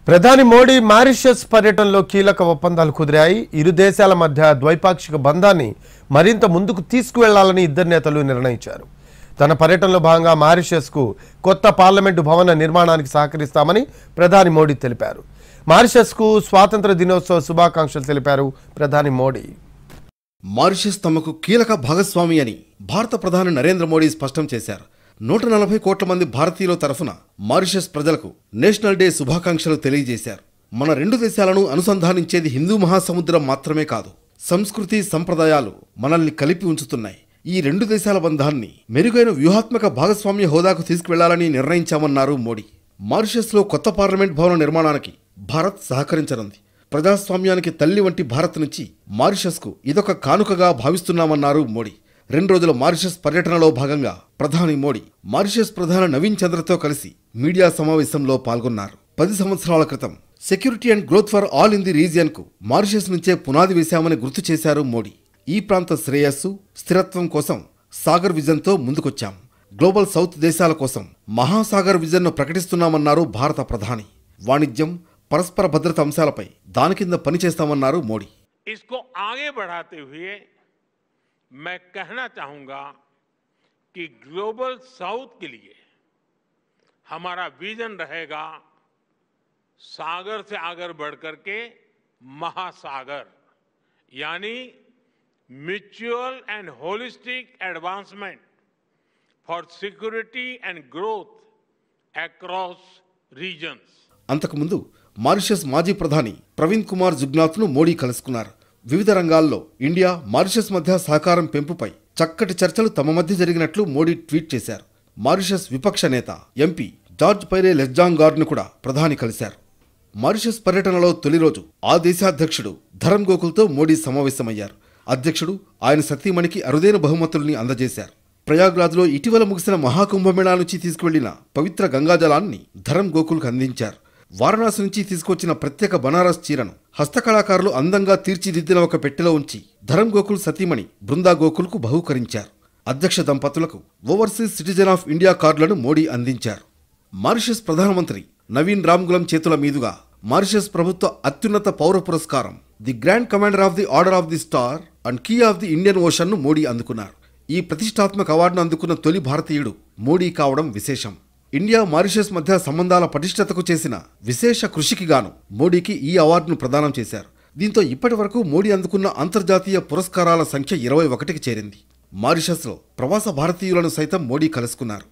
ప్రధాని మోడీ మారిషస్ పర్యటనలో కీలక ఒప్పందాలు కుదిరాయి. ఇరు దేశాల మధ్య ద్వైపాక్షిక బంధాన్ని మరింత ముందుకు తీసుకువెళ్లాలని ఇద్దరు నేతలు నిర్ణయించారు. తన పర్యటనలో భాగంగా మారిషస్కు కొత్త పార్లమెంటు భవన నిర్మాణానికి సహకరిస్తామని ప్రధాని మోడీ తెలిపారు. మారిషస్కు స్వాతంత్ర దినోత్సవ శుభాకాంక్షలు తెలిపారు ప్రధాని మోడీ. మారిషస్ తమకు కీలక భాగస్వామి అని భారత ప్రధాని నరేంద్ర మోడీ స్పష్టం చేశారు. 140 కోట్ల మంది భారతీయుల తరఫున మారిషస్ ప్రజలకు నేషనల్ డే శుభాకాంక్షలు తెలియజేశారు. మన రెండు దేశాలను అనుసంధానించేది హిందూ మహాసముద్రం మాత్రమే కాదు, సంస్కృతి సంప్రదాయాలు మనల్ని కలిపి ఉంచుతున్నాయి. ఈ రెండు దేశాల బంధాన్ని మెరుగైన వ్యూహాత్మక భాగస్వామ్య హోదాకు తీసుకువెళ్లాలని నిర్ణయించామన్నారు మోడీ. మారిషస్లో కొత్త పార్లమెంట్ భవన నిర్మాణానికి భారత్ సహకరించనుంది. ప్రజాస్వామ్యానికి తల్లి వంటి భారత్ నుంచి మారిషస్కు ఇదొక కానుకగా భావిస్తున్నామన్నారు మోడీ. 2 రోజుల మారిషస్ పర్యటనలో భాగంగా ప్రధాని మోడీ మారిషస్ ప్రధాని నవీన్ చంద్రతో కలిసి మీడియా సమావేశంలో పాల్గొన్నారు. 10 సంవత్సరాల క్రితం security and growth for all in the రీజియన్కు మారిషస్ నుంచే పునాది వేశామని గుర్తు చేశారు మోడీ. ఈ ప్రాంత శ్రేయస్సు స్థిరత్వం కోసం సాగర్ విజన్తో ముందుకొచ్చాం. గ్లోబల్ సౌత్ దేశాల కోసం మహాసాగర్ విజన్ను ప్రకటిస్తున్నామన్నారు భారత ప్రధాని. వాణిజ్యం పరస్పర భద్రత అంశాలపై దాని కింద పనిచేస్తామన్నారు మోడీ. मैं कहना चाहूंगा कि ग्लोबल साउथ के लिए हमारा विजन रहेगा सागर से आगे बढ़कर के महासागर, यानी mutual and holistic advancement for security and growth across regions. అంతకుముందు మారిషస్ మాజీ ప్రధాని ప్రవీణ్ కుమార్ జుగ్నాథ్ను మోడీ కలుసుకున్నారు. వివిధ రంగాల్లో ఇండియా మారిషస్ మధ్య సహకారం పెంపుపై చక్కటి చర్చలు తమ మధ్య జరిగినట్లు మోడీ ట్వీట్ చేశారు. మారిషస్ విపక్ష నేత ఎంపీ జార్జ్ పైరే లెస్జాంగార్డ్ను కూడా ప్రధాని కలిశారు. మారిషస్ పర్యటనలో తొలి రోజు ఆ దేశాధ్యక్షుడు ధరమ్ గోకుల్తో మోడీ సమావేశమయ్యారు. అధ్యక్షుడు ఆయన సతీమణికి అరుదైన బహుమతుల్ని అందజేశారు. ప్రయాగ్రాజ్లో ఇటీవల ముగిసిన మహాకుంభమేళా నుంచి తీసుకువెళ్లిన పవిత్ర గంగాజలాన్ని ధరమ్ గోకుల్కు అందించారు. వారణాసి నుంచి తీసుకొచ్చిన ప్రత్యేక బనారస్ చీరను హస్తకళాకారులు అందంగా తీర్చిదిద్దిన ఒక పెట్టెలో ఉంచి ధరమ్ గోకుల్ సతీమణి బృందా గోకుల్కు బహూకరించారు. అధ్యక్ష దంపతులకు ఓవర్సీస్ సిటిజన్ ఆఫ్ ఇండియా కార్డులను మోడీ అందించారు. మారిషస్ ప్రధానమంత్రి నవీన్ రామ్గులం చేతుల మీదుగా మారిషస్ ప్రభుత్వ అత్యున్నత పౌర పురస్కారం the grand commander of the order of the star and key of the Indian ఓషన్ను మోడీ అందుకున్నారు. ఈ ప్రతిష్టాత్మక అవార్డును అందుకున్న తొలి భారతీయుడు మోడీ కావడం విశేషం. ఇండియా మారిషస్ మధ్య సంబంధాల పటిష్టతకు చేసిన విశేష కృషికి గాను మోడీకి ఈ అవార్డును ప్రదానం చేశారు. దీంతో ఇప్పటి వరకు మోడీ అందుకున్న అంతర్జాతీయ పురస్కారాల సంఖ్య 21కి చేరింది. మారిషస్లో ప్రవాస భారతీయులను సైతం మోడీ కలుసుకున్నారు.